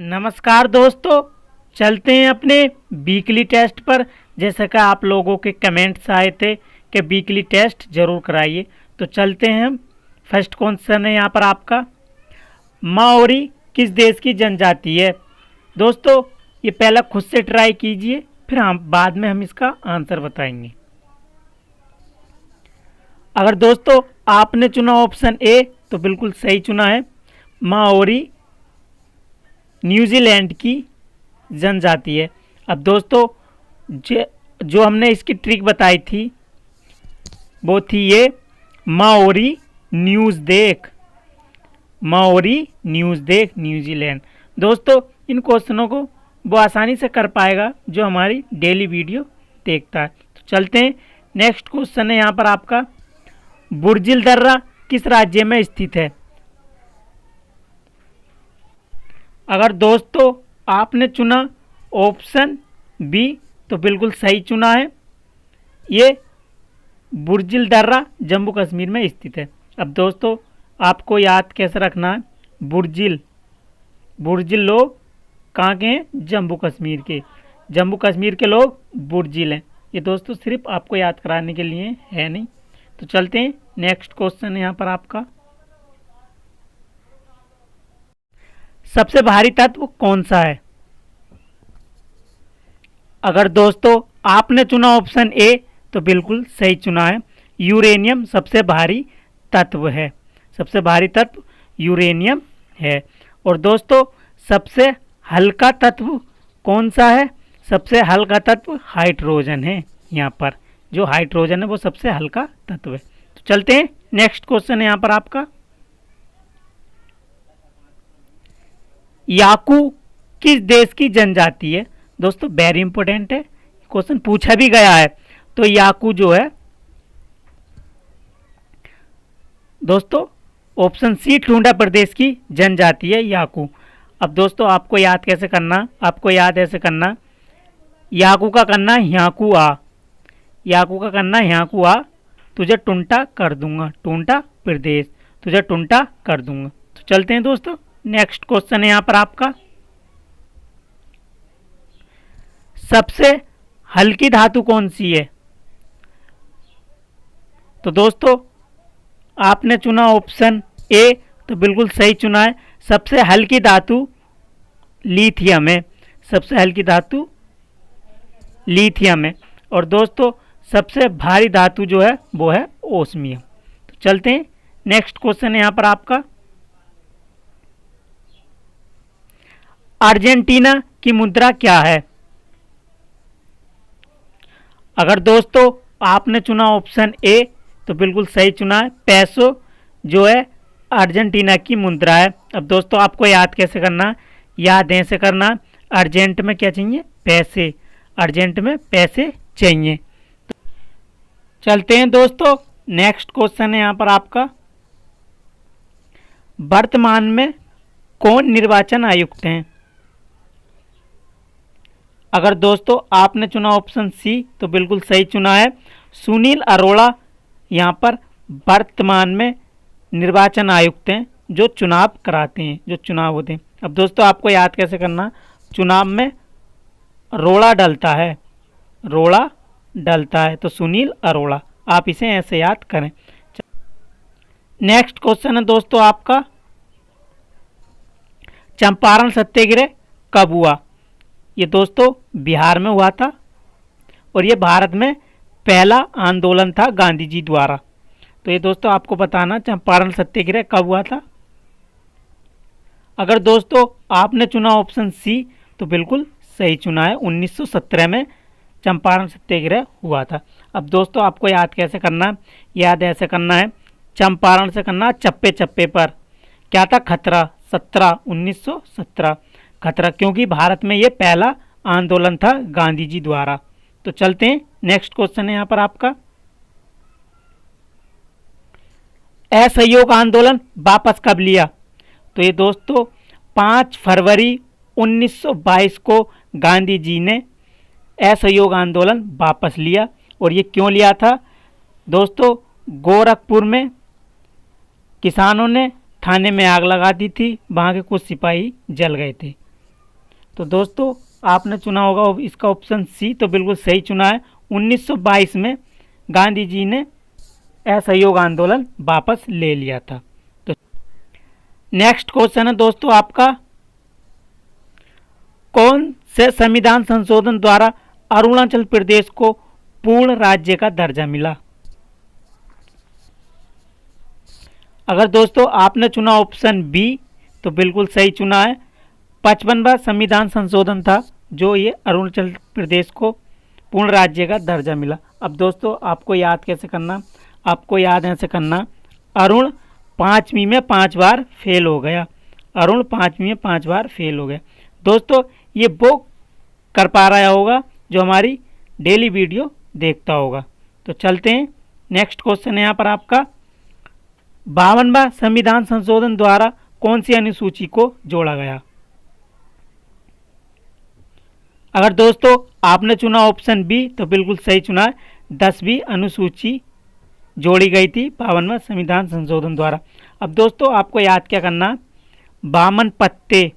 नमस्कार दोस्तों, चलते हैं अपने वीकली टेस्ट पर। जैसा कि आप लोगों के कमेंट्स आए थे कि वीकली टेस्ट ज़रूर कराइए, तो चलते हैं हम। फर्स्ट क्वेश्चन है यहाँ पर आपका, माओरी किस देश की जनजाति है। दोस्तों ये पहला खुद से ट्राई कीजिए, फिर हम बाद में इसका आंसर बताएंगे। अगर दोस्तों आपने चुना ऑप्शन ए तो बिल्कुल सही चुना है। माओरी न्यूजीलैंड की जनजाति है। अब दोस्तों जो हमने इसकी ट्रिक बताई थी वो थी ये, माओरी न्यूज़ देख, माओरी न्यूज़ देख न्यूजीलैंड। दोस्तों इन क्वेश्चनों को वो आसानी से कर पाएगा जो हमारी डेली वीडियो देखता है। तो चलते हैं, नेक्स्ट क्वेश्चन है यहाँ पर आपका, बुर्जिल दर्रा किस राज्य में स्थित है। अगर दोस्तों आपने चुना ऑप्शन बी तो बिल्कुल सही चुना है। ये बुर्जिल दर्रा जम्मू कश्मीर में स्थित है। अब दोस्तों आपको याद कैसे रखना है, बुर्जिल लोग कहाँ के हैं, जम्मू कश्मीर के। जम्मू कश्मीर के लोग बुर्जिल हैं। ये दोस्तों सिर्फ आपको याद कराने के लिए है नहीं। तो चलते हैं, नेक्स्ट क्वेश्चन है यहाँ पर आपका, सबसे भारी तत्व कौन सा है। अगर दोस्तों आपने चुना ऑप्शन ए तो बिल्कुल सही चुना है। यूरेनियम सबसे भारी तत्व है, सबसे भारी तत्व यूरेनियम है। और दोस्तों सबसे हल्का तत्व कौन सा है, सबसे हल्का तत्व हाइड्रोजन है। यहाँ पर जो हाइड्रोजन है वो सबसे हल्का तत्व है। तो चलते हैं, नेक्स्ट क्वेश्चन है यहाँ पर आपका, याकू किस देश की जनजाति है। दोस्तों वेरी इंपॉर्टेंट है, क्वेश्चन पूछा भी गया है। तो याकू जो है दोस्तों ऑप्शन सी टुंडा प्रदेश की जनजाति है याकू। अब दोस्तों आपको याद कैसे करना, आपको याद ऐसे करना, याकू का करना याकू आ, याकू का करना याकू आ, तुझे टुंटा कर दूंगा, टुंटा प्रदेश, तुझे टुंटा कर दूंगा। तो चलते हैं दोस्तों, नेक्स्ट क्वेश्चन है यहाँ पर आपका, सबसे हल्की धातु कौन सी है। तो दोस्तों आपने चुना ऑप्शन ए तो बिल्कुल सही चुना है। सबसे हल्की धातु लिथियम है, सबसे हल्की धातु लिथियम है। और दोस्तों सबसे भारी धातु जो है वो है ओस्मियम। तो चलते हैं, नेक्स्ट क्वेश्चन है यहाँ पर आपका, अर्जेंटीना की मुद्रा क्या है। अगर दोस्तों आपने चुना ऑप्शन ए तो बिल्कुल सही चुना है। पैसो जो है अर्जेंटीना की मुद्रा है। अब दोस्तों आपको याद कैसे करना, याद ऐसे करना, अर्जेंट में क्या चाहिए, पैसे, अर्जेंट में पैसे चाहिए। चलते हैं दोस्तों, नेक्स्ट क्वेश्चन है यहाँ पर आपका, वर्तमान में कौन निर्वाचन आयुक्त हैं। अगर दोस्तों आपने चुना ऑप्शन सी तो बिल्कुल सही चुना है। सुनील अरोड़ा यहाँ पर वर्तमान में निर्वाचन आयुक्त हैं, जो चुनाव कराते हैं, जो चुनाव होते हैं। अब दोस्तों आपको याद कैसे करना, चुनाव में रोड़ा डलता है, रोड़ा डलता है, तो सुनील अरोड़ा, आप इसे ऐसे याद करें। नेक्स्ट क्वेश्चन है दोस्तों आपका, चंपारण सत्याग्रह कब हुआ। ये दोस्तों बिहार में हुआ था और ये भारत में पहला आंदोलन था गांधी जी द्वारा। तो ये दोस्तों आपको बताना चंपारण सत्याग्रह कब हुआ था। अगर दोस्तों आपने चुना ऑप्शन सी तो बिल्कुल सही चुना है, 1917 में चंपारण सत्याग्रह हुआ था। अब दोस्तों आपको याद कैसे करना, याद ऐसे करना है, चंपारण से करना चप्पे चप्पे पर, क्या था, खतरा, 1917 खतरा, क्योंकि भारत में ये पहला आंदोलन था गांधी जी द्वारा। तो चलते हैं, नेक्स्ट क्वेश्चन है यहाँ पर आपका, असहयोग आंदोलन वापस कब लिया। तो ये दोस्तों 5 फरवरी 1922 को गांधी जी ने असहयोग आंदोलन वापस लिया। और ये क्यों लिया था दोस्तों, गोरखपुर में किसानों ने थाने में आग लगा दी थी, वहाँ के कुछ सिपाही जल गए थे। तो दोस्तों आपने चुना होगा इसका ऑप्शन सी, तो बिल्कुल सही चुना है। 1922 में गांधी जी ने असहयोग आंदोलन वापस ले लिया था। तो नेक्स्ट क्वेश्चन है दोस्तों आपका, कौन से संविधान संशोधन द्वारा अरुणाचल प्रदेश को पूर्ण राज्य का दर्जा मिला? अगर दोस्तों आपने चुना ऑप्शन बी, तो बिल्कुल सही चुना है। 55वां संविधान संशोधन था जो ये अरुणाचल प्रदेश को पूर्ण राज्य का दर्जा मिला। अब दोस्तों आपको याद कैसे करना, आपको याद ऐसे करना, अरुण 5वीं में 5 बार फेल हो गया, अरुण 5वीं में 5 बार फेल हो गया। दोस्तों ये वो कर पा रहा होगा जो हमारी डेली वीडियो देखता होगा। तो चलते हैं, नेक्स्ट क्वेश्चन है यहाँ पर आपका, 52वां संविधान संशोधन द्वारा कौन सी अनुसूची को जोड़ा गया? अगर दोस्तों आपने चुना ऑप्शन बी, तो बिल्कुल सही चुना है। 10वीं अनुसूची जोड़ी गई थी 52वां संविधान संशोधन द्वारा। अब दोस्तों आपको याद क्या करना, 52 पत्ते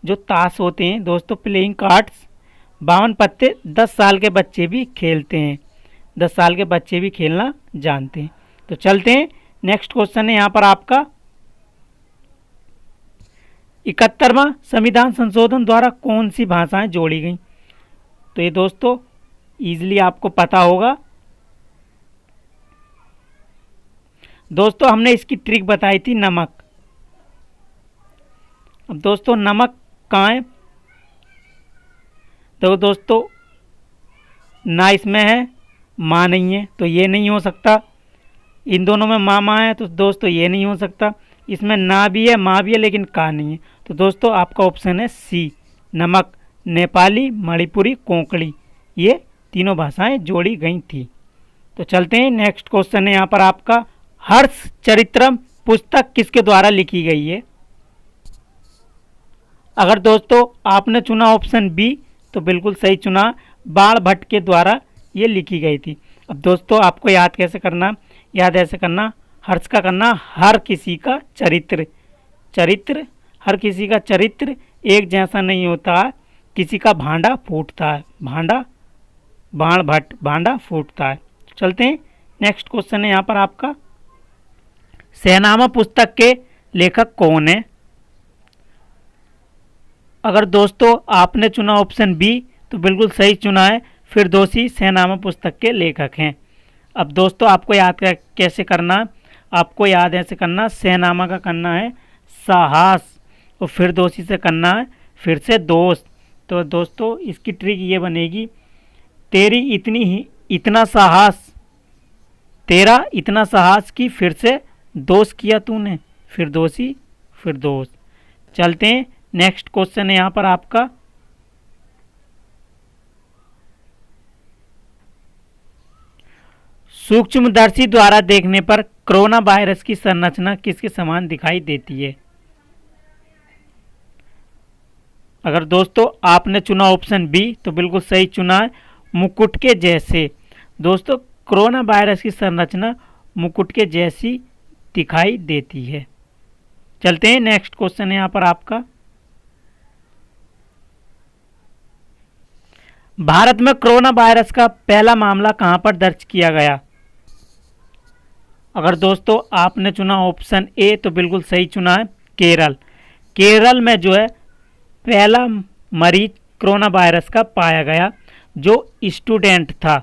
जो ताश होते हैं दोस्तों, प्लेइंग कार्ड्स, 52 पत्ते 10 साल के बच्चे भी खेलते हैं, 10 साल के बच्चे भी खेलना जानते हैं। तो चलते हैं, नेक्स्ट क्वेश्चन है यहाँ पर आपका, 71वां संविधान संशोधन द्वारा कौन सी भाषाएं जोड़ी गई? तो ये दोस्तों इजीली आपको पता होगा। दोस्तों हमने इसकी ट्रिक बताई थी, नमक। अब दोस्तों नमक कहाँ है? तो दोस्तों ना इसमें है, माँ नहीं है, तो ये नहीं हो सकता। इन दोनों में माँ है, तो दोस्तों ये नहीं हो सकता। इसमें ना भी है, माँ भी है, लेकिन का नहीं है। तो दोस्तों आपका ऑप्शन है सी, नमक। नेपाली, मणिपुरी, कोंकणी, ये तीनों भाषाएं जोड़ी गई थी। तो चलते हैं, नेक्स्ट क्वेश्चन है यहाँ पर आपका, हर्ष चरित्रम पुस्तक किसके द्वारा लिखी गई है? अगर दोस्तों आपने चुना ऑप्शन बी, तो बिल्कुल सही चुना, बाण भट्ट के द्वारा ये लिखी गई थी। अब दोस्तों आपको याद कैसे करना, याद ऐसे करना, हर्ष का करना हर किसी का चरित्र, चरित्र, हर किसी का चरित्र एक जैसा नहीं होता है, किसी का भांडा फूटता है, भांडा, बाण भट्ट, भांडा फूटता है। चलते हैं, नेक्स्ट क्वेश्चन है यहाँ पर आपका, शहनामा पुस्तक के लेखक कौन है? अगर दोस्तों आपने चुना ऑप्शन बी, तो बिल्कुल सही चुना है, फिरदौसी शहनामा पुस्तक के लेखक हैं। अब दोस्तों आपको याद कैसे करना, आपको याद ऐसे करना, शहनामा का करना है साहस, और फिरदौसी से करना है फिर से दोस्त। तो दोस्तों इसकी ट्रिक ये बनेगी, तेरी इतना साहस, तेरा इतना साहस कि फिर से दोस्त किया तूने, फिरदौसी फिरदौस। चलते हैं, नेक्स्ट क्वेश्चन है यहाँ पर आपका, सूक्ष्मदर्शी द्वारा देखने पर कोरोना वायरस की संरचना किसके समान दिखाई देती है? अगर दोस्तों आपने चुना ऑप्शन बी, तो बिल्कुल सही चुना है, मुकुट के जैसे। दोस्तों कोरोना वायरस की संरचना मुकुट के जैसी दिखाई देती है। चलते हैं, नेक्स्ट क्वेश्चन है यहाँ पर आपका, भारत में कोरोना वायरस का पहला मामला कहां पर दर्ज किया गया? अगर दोस्तों आपने चुना ऑप्शन ए, तो बिल्कुल सही चुना है, केरल। केरल में जो है पहला मरीज कोरोना वायरस का पाया गया, जो स्टूडेंट था,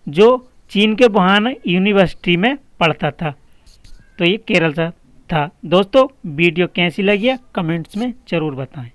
जो चीन के वुहान यूनिवर्सिटी में पढ़ता था। तो ये केरल से था। दोस्तों वीडियो कैसी लगी है कमेंट्स में ज़रूर बताएं।